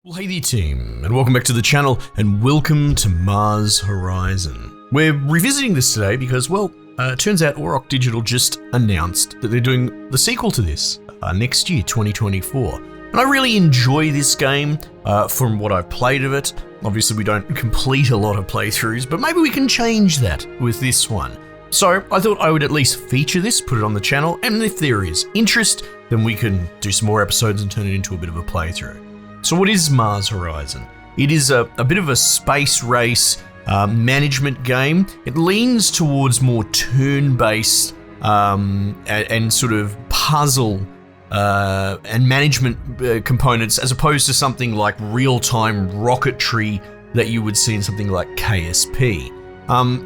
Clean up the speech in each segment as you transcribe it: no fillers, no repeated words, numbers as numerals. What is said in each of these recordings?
Well, hey there team, and welcome back to the channel, and welcome to Mars Horizon. We're revisiting this today because, well, it turns out Auroch Digital just announced that they're doing the sequel to this next year, 2024. And I really enjoy this game from what I've played of it. Obviously, we don't complete a lot of playthroughs, but maybe we can change that with this one. So I thought I would at least feature this, put it on the channel, and if there is interest, then we can do some more episodes and turn it into a bit of a playthrough. So what is Mars Horizon? It is a bit of a space race management game. It leans towards more turn-based and sort of puzzle and management components, as opposed to something like real-time rocketry that you would see in something like KSP.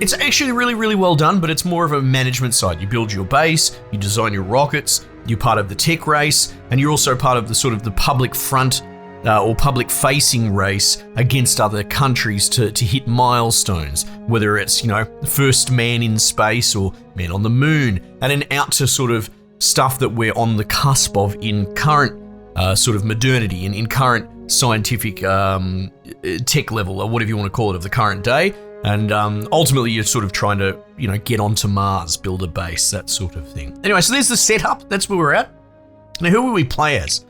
It's actually really well done, but it's more of a management side. You build your base, you design your rockets, you're part of the tech race, and you're also part of the sort of the public front or public-facing race against other countries to hit milestones, whether it's, you know, first man in space or man on the moon, and then out to sort of stuff that we're on the cusp of in current sort of modernity and in current scientific tech level, or whatever you want to call it, of the current day. And ultimately, you're sort of trying to, you know, get onto Mars, build a base, that sort of thing. Anyway, so there's the setup. That's where we're at. Now, who will we play as?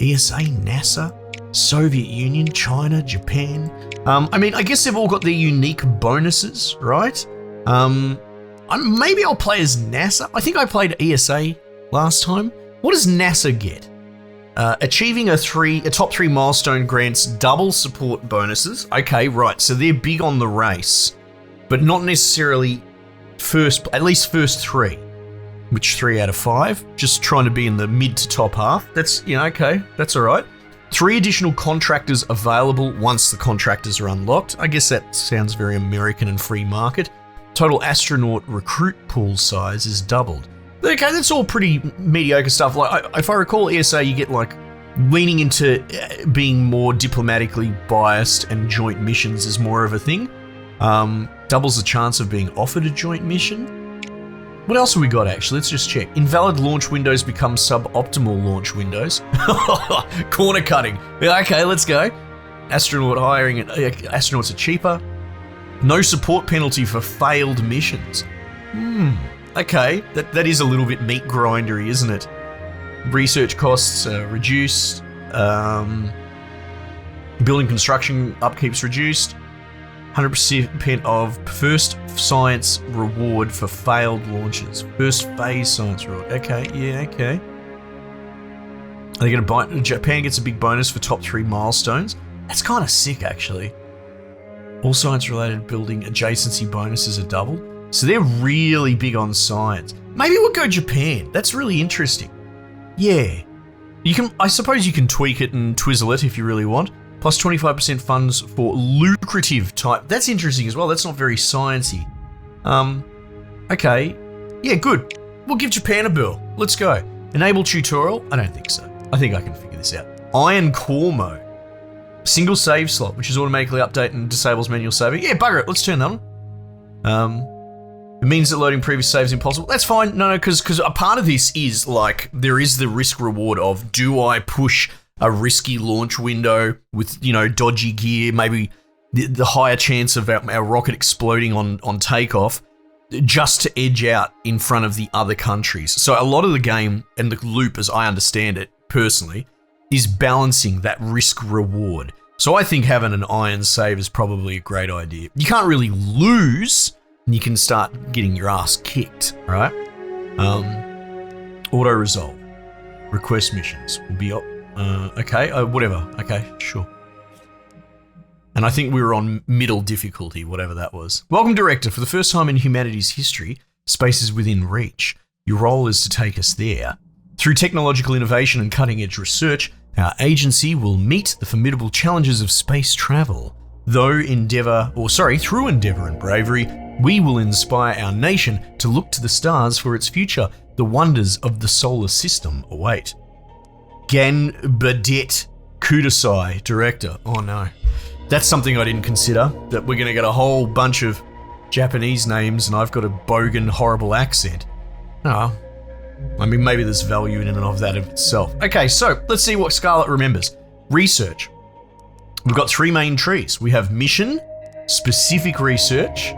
ESA, NASA, Soviet Union, China, Japan. I mean, I guess they've all got their unique bonuses, right? Maybe I'll play as NASA. I think I played ESA last time. What does NASA get? Achieving a top 3 milestone grants double support bonuses. Okay, right. So they're big on the race, but not necessarily at least first 3. Which 3 out of 5? Just trying to be in the mid to top half. That's, you know, okay. That's all right. 3 additional contractors available once the contractors are unlocked. I guess that sounds very American and free market. Total astronaut recruit pool size is doubled. Okay, that's all pretty mediocre stuff. Like, if I recall, ESA, you get like leaning into being more diplomatically biased, and joint missions is more of a thing. Doubles the chance of being offered a joint mission. What else have we got, actually? Let's just check. Invalid launch windows become suboptimal launch windows. Corner cutting. Yeah, okay, let's go. Astronaut hiring. Astronauts are cheaper. No support penalty for failed missions. Okay, that is a little bit meat grindery, isn't it? Research costs reduced. Building construction upkeep's reduced. 100% of first science reward for failed launches. First phase science reward. Okay, yeah, okay. Are they gonna Japan gets a big bonus for top 3 milestones. That's kind of sick, actually. All science-related building adjacency bonuses are doubled. So they're really big on science. Maybe we'll go Japan. That's really interesting. Yeah. I suppose you can tweak it and twizzle it if you really want. Plus 25% funds for lucrative type. That's interesting as well. That's not very sciencey. Okay. Yeah, good. We'll give Japan a bill. Let's go. Enable tutorial? I don't think so. I think I can figure this out. Iron core mode. Single save slot, which is automatically update and disables manual saving. Yeah, bugger it. Let's turn that on. It means that loading previous saves is impossible. That's fine. No, because a part of this is like, there is the risk reward of, do I push a risky launch window with, you know, dodgy gear, maybe the higher chance of our rocket exploding on takeoff, just to edge out in front of the other countries. So a lot of the game, and the loop as I understand it personally, is balancing that risk reward. So I think having an iron save is probably a great idea. You can't really lose, and you can start getting your ass kicked, right? Auto resolve. Request missions will be up. Okay, whatever. Okay, sure. And I think we were on middle difficulty, whatever that was. Welcome, Director. For the first time in humanity's history, space is within reach. Your role is to take us there. Through technological innovation and cutting-edge research, our agency will meet the formidable challenges of space travel. Through endeavor and bravery, we will inspire our nation to look to the stars for its future. The wonders of the solar system await. Gan Badet Kudasai, Director. Oh no. That's something I didn't consider, that we're going to get a whole bunch of Japanese names and I've got a bogan, horrible accent. Oh, I mean, maybe there's value in and of that of itself. Okay, so let's see what Scarlet remembers. Research. We've got three main trees. We have mission, specific research,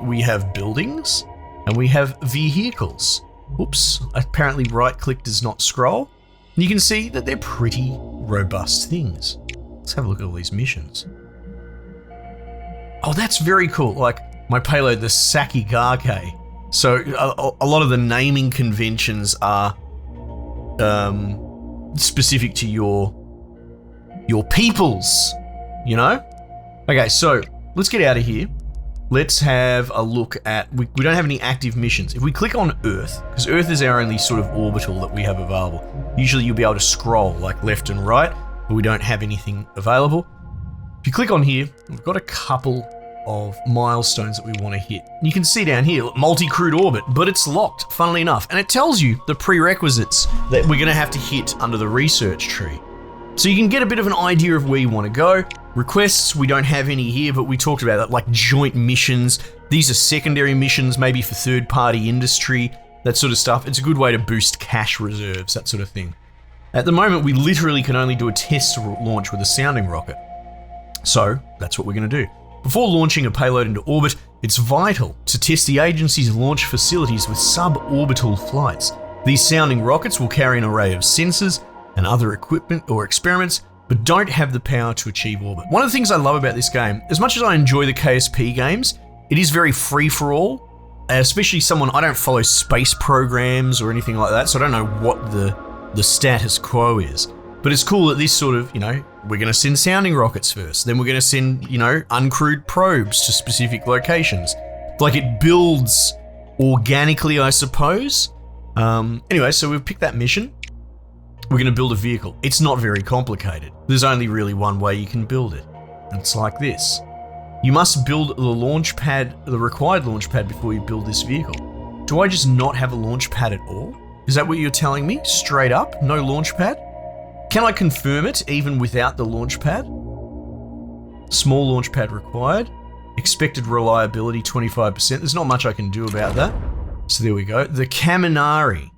we have buildings, and we have vehicles. Oops, apparently right click does not scroll. And you can see that they're pretty robust things. Let's have a look at all these missions. Oh, that's very cool. Like my payload, the Sakigake. So a lot of the naming conventions are specific to your peoples, you know? Okay, so let's get out of here. Let's have a look at, we don't have any active missions. If we click on Earth, because Earth is our only sort of orbital that we have available. Usually you'll be able to scroll like left and right, but we don't have anything available. If you click on here, we've got a couple of milestones that we want to hit. You can see down here, multi-crewed orbit, but it's locked, funnily enough. And it tells you the prerequisites that we're gonna have to hit under the research tree. So you can get a bit of an idea of where you want to go. Requests, we don't have any here, but we talked about that, like joint missions. These are secondary missions, maybe for third-party industry, that sort of stuff. It's a good way to boost cash reserves, that sort of thing. At the moment, we literally can only do a test launch with a sounding rocket. So that's what we're going to do. Before launching a payload into orbit, it's vital to test the agency's launch facilities with suborbital flights. These sounding rockets will carry an array of sensors and other equipment or experiments, but don't have the power to achieve orbit. One of the things I love about this game, as much as I enjoy the KSP games, it is very free-for-all, especially I don't follow space programs or anything like that, so I don't know what the status quo is. But it's cool that this sort of, we're going to send sounding rockets first, then we're going to send, uncrewed probes to specific locations. Like it builds organically, I suppose. Anyway, so we've picked that mission. We're going to build a vehicle. It's not very complicated. There's only really one way you can build it. And it's like this. You must build the required launch pad before you build this vehicle. Do I just not have a launch pad at all? Is that what you're telling me? Straight up? No launch pad? Can I confirm it even without the launch pad? Small launch pad required. Expected reliability 25%. There's not much I can do about that. So there we go. The Kaminari.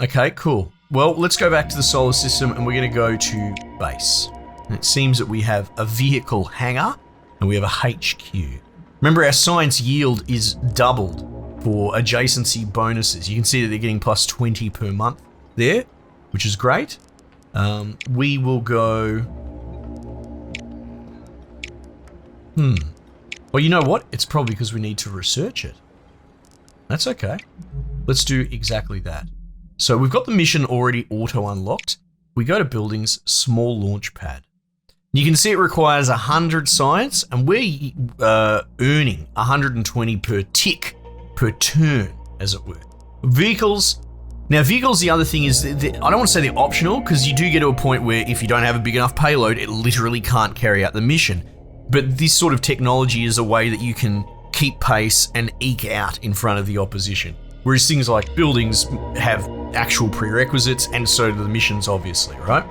Okay, cool. Well, let's go back to the solar system and we're going to go to base. And it seems that we have a vehicle hangar and we have a HQ. Remember, our science yield is doubled for adjacency bonuses. You can see that they're getting plus 20 per month there, which is great. We will go... Well, you know what? It's probably because we need to research it. That's okay. Let's do exactly that. So we've got the mission already auto-unlocked. We go to buildings, small launch pad. You can see it requires 100 science, and we're earning 120 per tick, per turn, as it were. Vehicles. Now, vehicles, the other thing is, I don't want to say they're optional, because you do get to a point where if you don't have a big enough payload, it literally can't carry out the mission. But this sort of technology is a way that you can keep pace and eke out in front of the opposition. Whereas things like buildings have actual prerequisites, and so do the missions, obviously, right?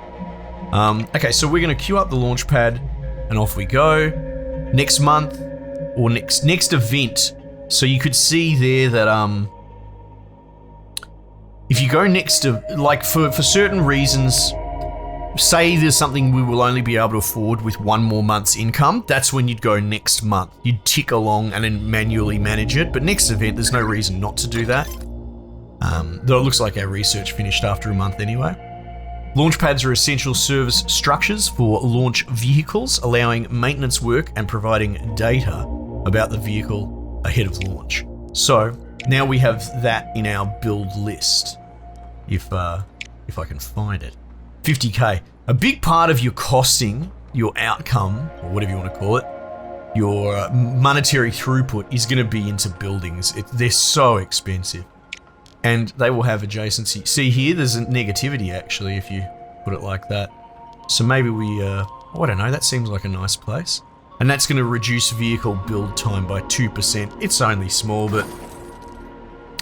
Okay, so we're going to queue up the launch pad, and off we go. Next month, or next event. So you could see there that if you go next to, like for certain reasons, say there's something we will only be able to afford with one more month's income, that's when you'd go next month. You'd tick along and then manually manage it, but next event, there's no reason not to do that. Though it looks like our research finished after a month anyway. Launch pads are essential service structures for launch vehicles, allowing maintenance work and providing data about the vehicle ahead of launch. So now we have that in our build list, if I can find it. 50k. A big part of your costing, your outcome, or whatever you want to call it, your monetary throughput is going to be into buildings. They're so expensive. And they will have adjacency. See here, there's a negativity actually, if you put it like that. So maybe we, I don't know, that seems like a nice place. And that's going to reduce vehicle build time by 2%. It's only small, but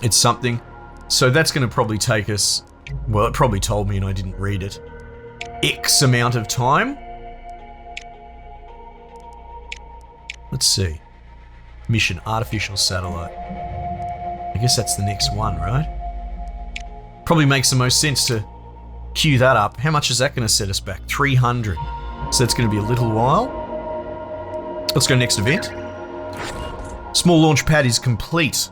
it's something. So that's going to probably take us, well, it probably told me and I didn't read it, X amount of time. Let's see. Mission, artificial satellite. I guess that's the next one, right? Probably makes the most sense to queue that up. How much is that going to set us back? 300. so that's going to be a little while. Let's go next event. Small launch pad is complete.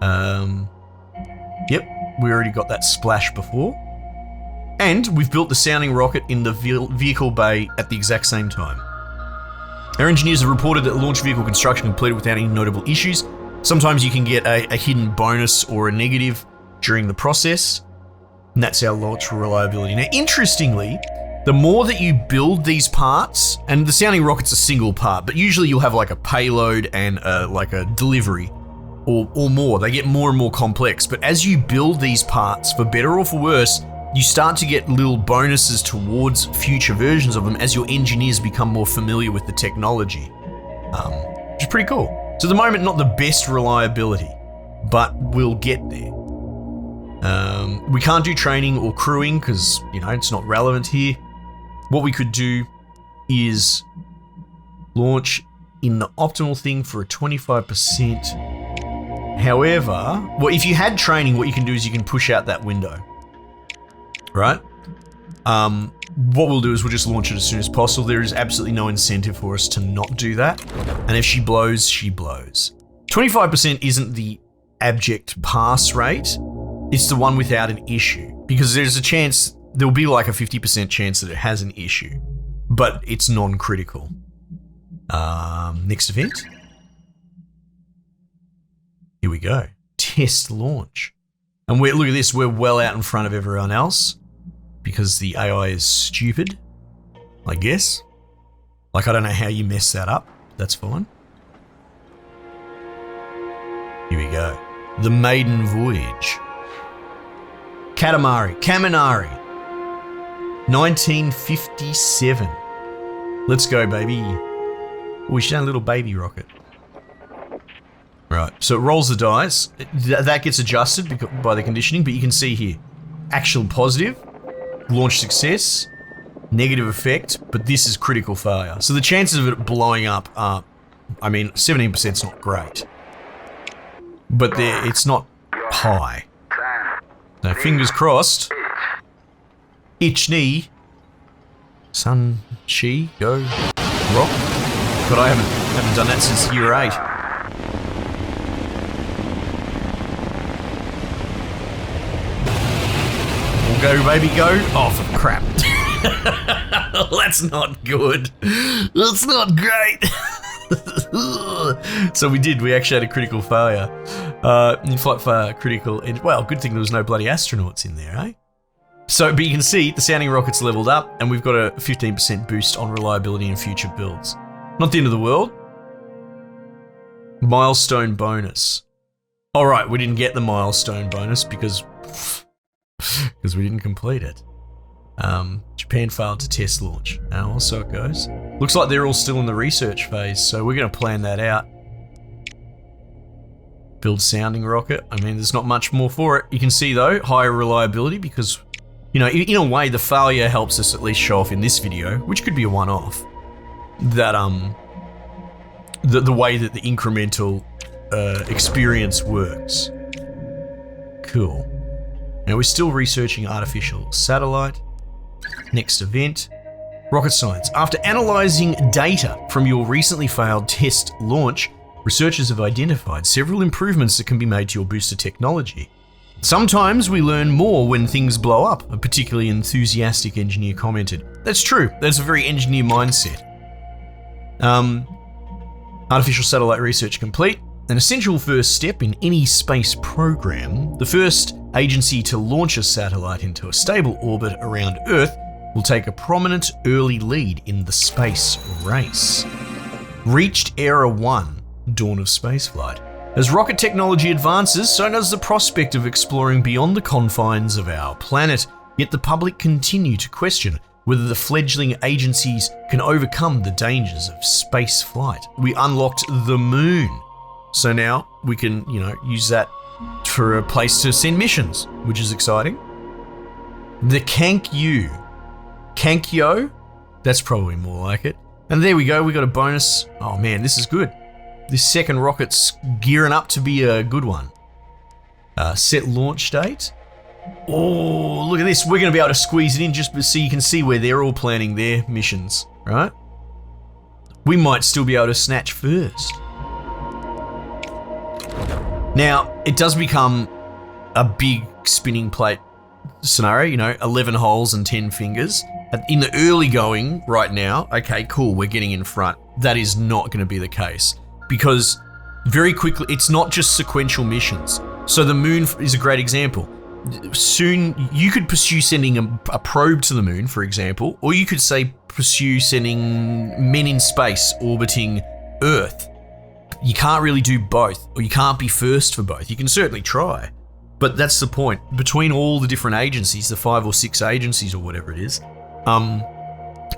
Yep, we already got that splash before. And we've built the sounding rocket in the vehicle bay at the exact same time. Our engineers have reported that launch vehicle construction completed without any notable issues. Sometimes you can get a hidden bonus or a negative during the process, and that's our launch reliability. Now, interestingly, the more that you build these parts, and the sounding rocket's a single part, but usually you'll have like a payload and like a delivery or more. They get more and more complex, but as you build these parts, for better or for worse, you start to get little bonuses towards future versions of them as your engineers become more familiar with the technology, which is pretty cool. So at the moment, not the best reliability, but we'll get there. We can't do training or crewing because, you know, it's not relevant here. What we could do is launch in the optimal thing for a 25%. However, well, if you had training, what you can do is you can push out that window, right? What we'll do is we'll just launch it as soon as possible. There is absolutely no incentive for us to not do that. And if she blows, she blows. 25% isn't the abject pass rate. It's the one without an issue, because there's a chance, there'll be like a 50% chance that it has an issue, but it's non-critical. Next event. Here we go. Test launch. And look at this, we're well out in front of everyone else because the AI is stupid, I guess. Like, I don't know how you mess that up. That's fine. Here we go. The maiden voyage. Kaminari. 1957. Let's go, baby. We should have a little baby rocket. Right, so it rolls the dice. That gets adjusted by the conditioning, but you can see here, actual positive, launch success, negative effect, but this is critical failure. So the chances of it blowing up are, I mean, 17% is not great, but it's not high. So fingers crossed. Itch knee. Sun, chi, go, rock. But I haven't done that since year 8. Go, baby, go. Oh, for crap. That's not good. That's not great. So we actually had a critical failure. In-flight failure, critical. Well, good thing there was no bloody astronauts in there, eh? So, but you can see the sounding rocket's leveled up, and we've got a 15% boost on reliability in future builds. Not the end of the world. Milestone bonus. All right, we didn't get the milestone bonus because we didn't complete it. Japan failed to test launch. Well, so it goes. Looks like they're all still in the research phase, so we're going to plan that out. Build sounding rocket. I mean, there's not much more for it. You can see, though, higher reliability because, you know, in a way, the failure helps us at least show off in this video, which could be a one-off, that the way that the incremental experience works. Cool. Now we're still researching artificial satellite. Next event, rocket science. After analyzing data from your recently failed test launch, researchers have identified several improvements that can be made to your booster technology. Sometimes we learn more when things blow up, a particularly enthusiastic engineer commented. That's true, that's a very engineer mindset. Artificial satellite research complete. An essential first step in any space program, the first agency to launch a satellite into a stable orbit around Earth will take a prominent early lead in the space race. Reached Era 1, dawn of spaceflight. As rocket technology advances, so does the prospect of exploring beyond the confines of our planet, yet the public continue to question whether the fledgling agencies can overcome the dangers of space flight. We unlocked the moon. So now we can, you know, use that for a place to send missions, which is exciting. The Kankyo. That's probably more like it. And there we go, we got a bonus. Oh man, this is good. This second rocket's gearing up to be a good one. Set launch date. Oh, look at this. We're going to be able to squeeze it in just so you can see where they're all planning their missions, right? We might still be able to snatch first. Now, it does become a big spinning plate scenario, you know, 11 holes and 10 fingers. In the early going right now, okay, cool, we're getting in front. That is not going to be the case because very quickly, it's not just sequential missions. So the moon is a great example. Soon, you could pursue sending a probe to the moon, for example, or you could say pursue sending men in space orbiting Earth. You can't really do both, or you can't be first for both. You can certainly try, but that's the point. Between all the different agencies, the 5 or 6 agencies or whatever it is,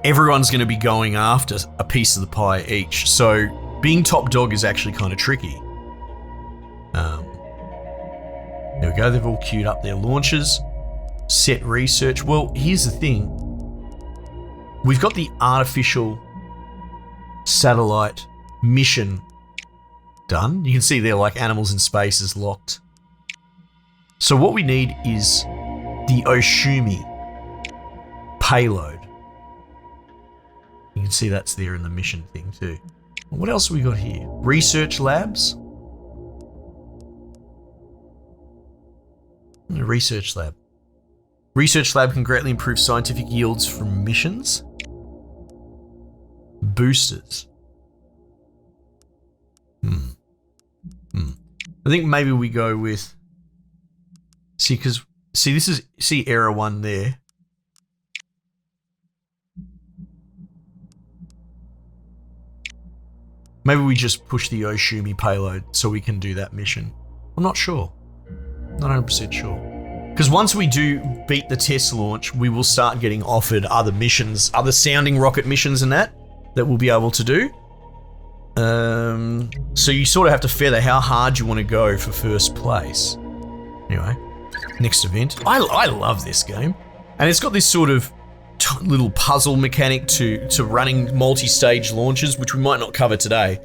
everyone's going to be going after a piece of the pie each. So being top dog is actually kind of tricky. There we go, they've all queued up their launches. Set research. Well, here's the thing. We've got the artificial satellite mission done. You can see they're like animals in space is locked. So what we need is the Oshumi payload. You can see that's there in the mission thing too. What else have we got here? Research labs. A research lab. Research lab can greatly improve scientific yields from missions. Boosters. I think maybe we go with... See, this is... See error 1 there. Maybe we just push the Oshumi payload so we can do that mission. I'm not sure. Not 100% sure. Because once we do beat the test launch, we will start getting offered other missions, other sounding rocket missions and that we'll be able to do. So you sort of have to feather how hard you want to go for first place. Anyway, next event. I love this game. And it's got this sort of little puzzle mechanic to running multi-stage launches, which we might not cover today.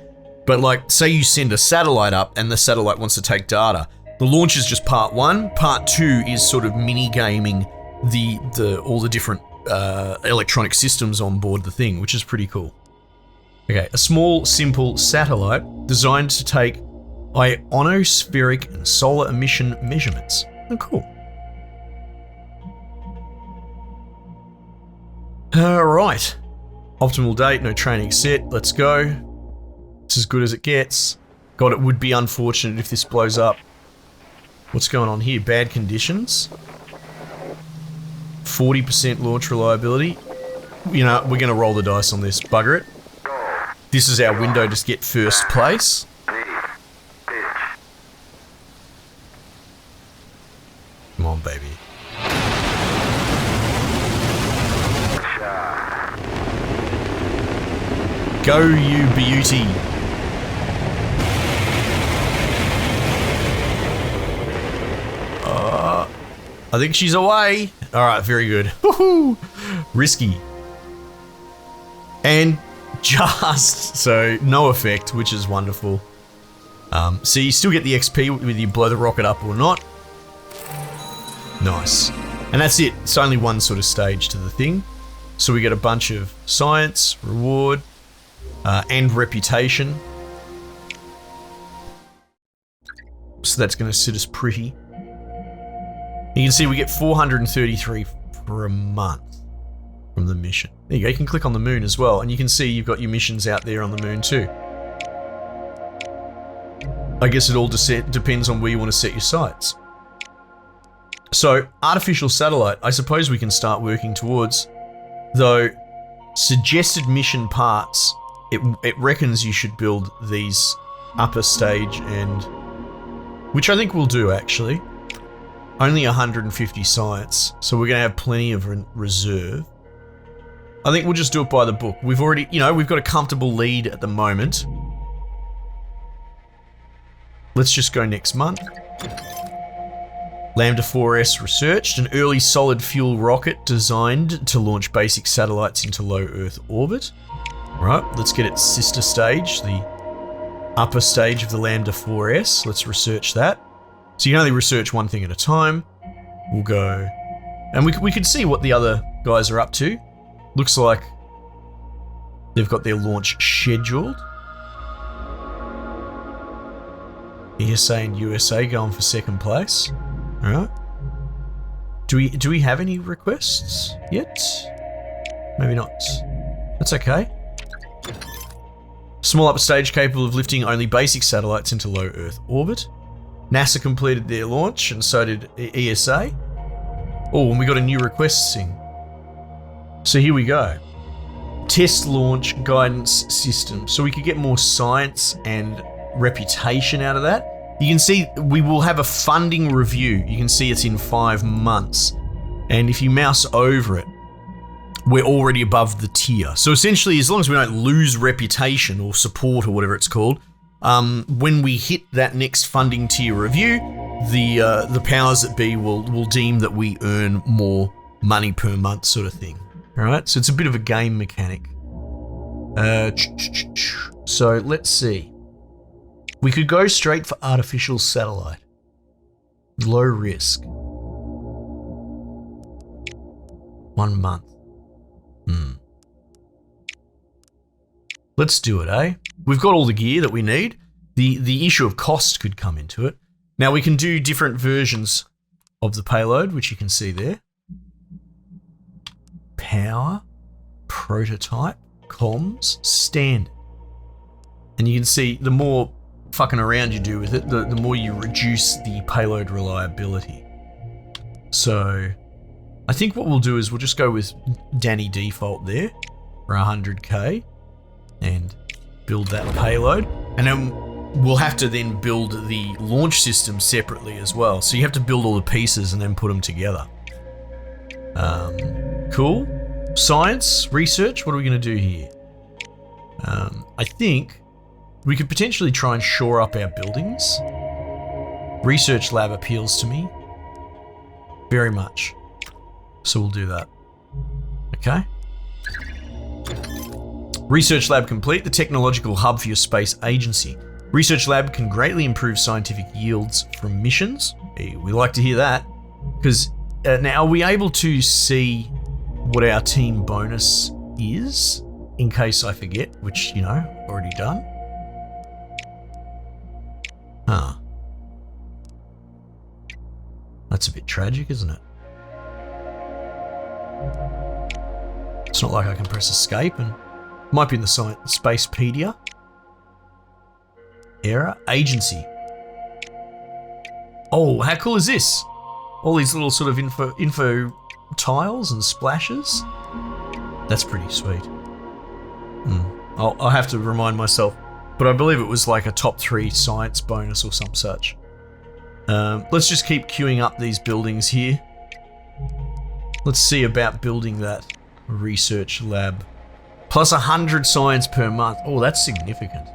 But like, say you send a satellite up and the satellite wants to take data. The launch is just part 1. Part 2 is sort of mini-gaming all the different electronic systems on board the thing, which is pretty cool. Okay, a small, simple satellite designed to take ionospheric and solar emission measurements. Oh, cool. Alright. Optimal date, no training set, let's go. It's as good as it gets. God, it would be unfortunate if this blows up. What's going on here? Bad conditions. 40% launch reliability. You know, we're going to roll the dice on this. Bugger it. This is our window to get first place. Come on, baby. Go, you beauty. I think she's away. All right, very good. Woohoo! Risky. And just, so no effect, which is wonderful. So you still get the XP whether you blow the rocket up or not. Nice. And that's it. It's only one sort of stage to the thing. So we get a bunch of science, reward, and reputation. So that's going to sit us pretty. You can see we get 433 for a month from the mission. There you go, you can click on the moon as well, and you can see you've got your missions out there on the moon too. I guess it all depends on where you want to set your sights. So, artificial satellite, I suppose we can start working towards, though suggested mission parts, it reckons you should build these upper stage and, which I think we'll do actually. Only 150 science, so we're going to have plenty of reserve. I think we'll just do it by the book. We've already, we've got a comfortable lead at the moment. Let's just go next month. Lambda 4S researched, an early solid fuel rocket designed to launch basic satellites into low Earth orbit. Right, let's get its sister stage, the upper stage of the Lambda 4S. Let's research that. So you can only research one thing at a time. we'll go, and we could see what the other guys are up to. Looks like they've got their launch scheduled. ESA and USA going for second place. All right. Do we have any requests yet? Maybe not. That's okay. Small upper stage capable of lifting only basic satellites into low Earth orbit. NASA completed their launch, and so did ESA. Oh, and we got a new request thing. So here we go. Test launch guidance system. So we could get more science and reputation out of that. You can see we will have a funding review. You can see it's in 5 months. And if you mouse over it, we're already above the tier. So essentially, as long as we don't lose reputation or support or whatever it's called, when we hit that next funding tier review, the powers that be will deem that we earn more money per month, sort of thing. All right, so it's a bit of a game mechanic. So let's see. We could go straight for artificial satellite. Low risk. 1 month. Let's do it, eh? We've got all the gear that we need. The issue of cost could come into it. Now we can do different versions of the payload, which you can see there. Power, prototype, comms, standard. And you can see the more fucking around you do with it, the more you reduce the payload reliability. So I think what we'll do is we'll just go with Danny default there for 100k and build that payload. And then we'll have to then build the launch system separately as well. So you have to build all the pieces and then put them together. Cool. Science, research, what are we going to do here? I think we could potentially try and shore up our buildings. Research lab appeals to me very much. So we'll do that. Okay. Research lab complete, the technological hub for your space agency. Research lab can greatly improve scientific yields from missions. Hey, we like to hear that. Because now are we able to see what our team bonus is? In case I forget, which, you know, already done. Huh. That's a bit tragic, isn't it? It's not like I can press escape and it might be in the Spacepedia. Error. Agency. Oh, how cool is this? All these little sort of info tiles and splashes. That's pretty sweet. I'll have to remind myself, but I believe it was like a top 3 science bonus or some such. Let's just keep queuing up these buildings here. Let's see about building that research lab. Plus 100 science per month. Oh, that's significant.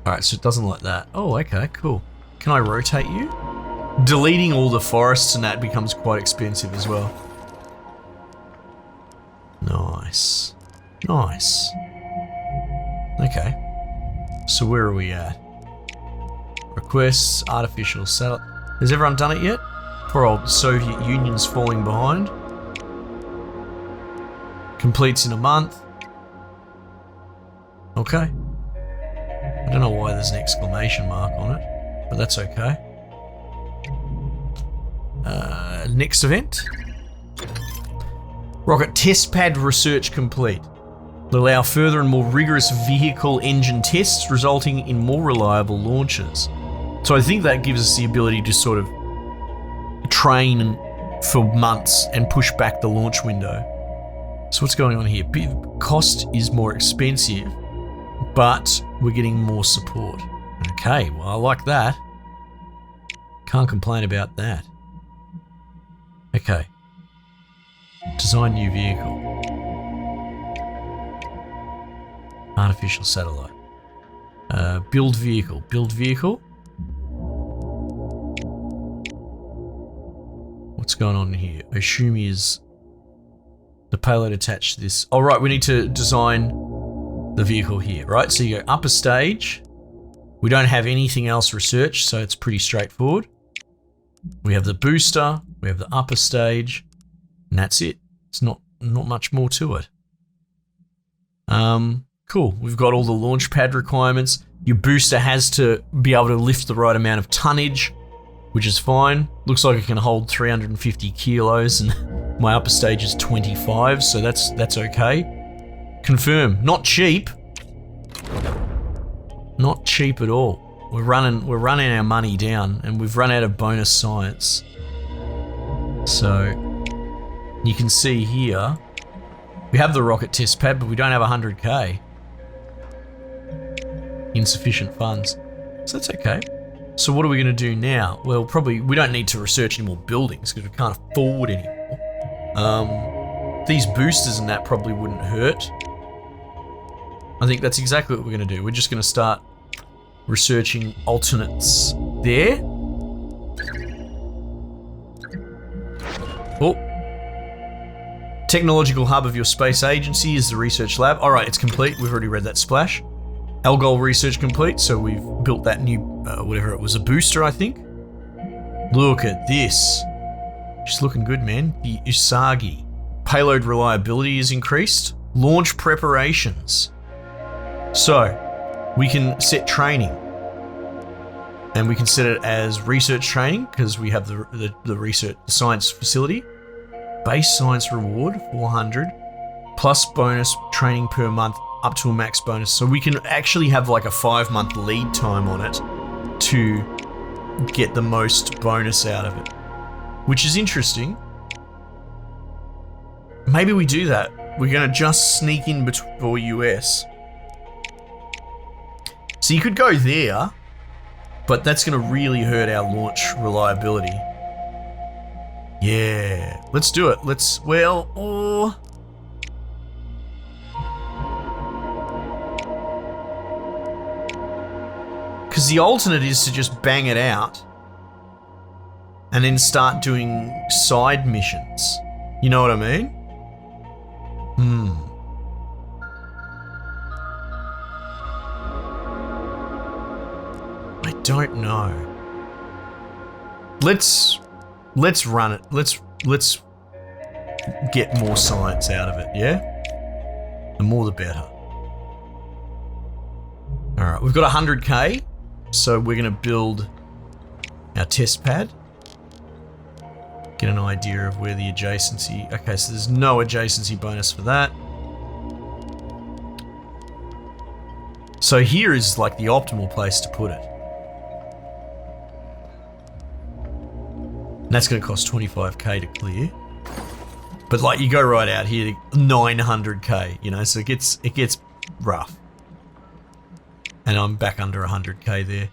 Alright, so it doesn't like that. Oh, okay, cool. Can I rotate you? Deleting all the forests and that becomes quite expensive as well. Nice. Nice. Okay. So where are we at? Requests, artificial satellite. Has everyone done it yet? Poor old Soviet Union's falling behind. Completes in a month. Okay. I don't know why there's an exclamation mark on it, but that's okay. Next event. Rocket test pad research complete. Will allow further and more rigorous vehicle engine tests, resulting in more reliable launches. So I think that gives us the ability to sort of train for months and push back the launch window. So what's going on here? Cost is more expensive, but we're getting more support. Okay, well, I like that. Can't complain about that. Okay. Design new vehicle. Artificial satellite. Build vehicle. Build vehicle. What's going on here? I assume is the payload attached to this. Oh, right, we need to design the vehicle here, right? So you go upper stage. We don't have anything else researched, so it's pretty straightforward. We have the booster, we have the upper stage, and that's it. It's not much more to it. Cool. We've got all the launch pad requirements. Your booster has to be able to lift the right amount of tonnage, which is fine. Looks like it can hold 350 kilos, and my upper stage is 25, so that's okay. Confirm. Not cheap. Not cheap at all. We're running our money down, and we've run out of bonus science. So you can see here, we have the rocket test pad, but we don't have 100k. Insufficient funds. So that's okay. So what are we going to do now? Well, probably we don't need to research any more buildings because we can't afford anymore. These boosters and that probably wouldn't hurt. I think that's exactly what we're going to do. We're just going to start researching alternates there. Oh. Technological hub of your space agency is the research lab. All right, it's complete. We've already read that splash. Algol research complete, so we've built that new, whatever it was, a booster, I think. Look at this. She's looking good, man. The Usagi. Payload reliability is increased. Launch preparations. So, we can set training. And we can set it as research training, because we have the research science facility. Base science reward, 400. Plus bonus training per month, up to a max bonus. So we can actually have like a 5-month lead time on it to get the most bonus out of it, which is interesting. Maybe we do that. We're going to just sneak in before US. So you could go there, but that's going to really hurt our launch reliability. Yeah, let's do it. Because the alternate is to just bang it out and then start doing side missions. You know what I mean? I don't know. Let's run it. Let's get more science out of it, yeah? The more the better. All right, we've got 100k. So we're going to build our test pad. Get an idea of where the adjacency... Okay, so there's no adjacency bonus for that. So here is like the optimal place to put it. And that's going to cost 25k to clear. But like you go right out here, 900k, you know, so it gets rough. And I'm back under 100k there.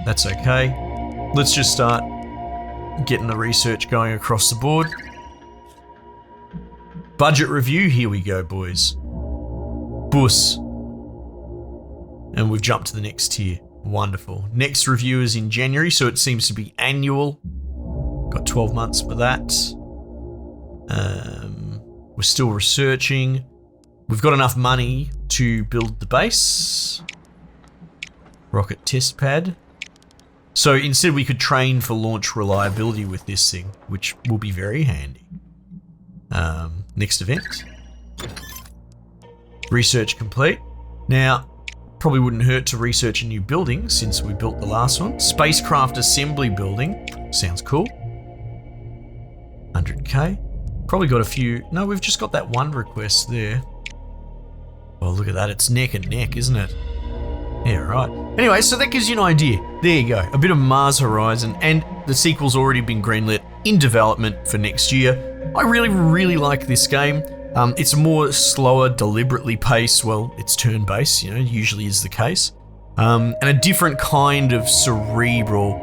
That's okay. Let's just start getting the research going across the board. Budget review, here we go, boys. Bus. And we've jumped to the next tier. Wonderful. Next review is in January, so it seems to be annual. Got 12 months for that. We're still researching. We've got enough money to build the base. Rocket test pad. So instead we could train for launch reliability with this thing, which will be very handy. Next event. Research complete. Now, probably wouldn't hurt to research a new building since we built the last one. Spacecraft assembly building. Sounds cool. 100k. Probably got a few. No, we've just got that one request there. Oh, look at that. It's neck and neck, isn't it? Yeah, right. Anyway, so that gives you an idea. There you go. A bit of Mars Horizon, and the sequel's already been greenlit in development for next year. I really, really like this game. It's a more slower, deliberately paced, well, it's turn-based, you know, usually is the case. And a different kind of cerebral,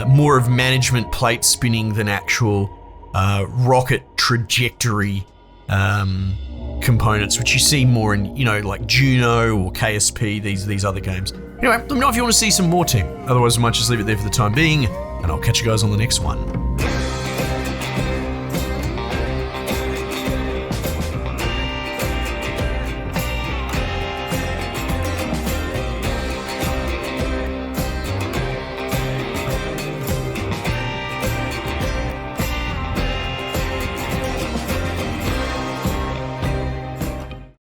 more of management plate spinning than actual rocket trajectory components, which you see more in, you know, like Juno or KSP, these other games. Anyway, let me know if you want to see some more, team. Otherwise, I might just leave it there for the time being, and I'll catch you guys on the next one.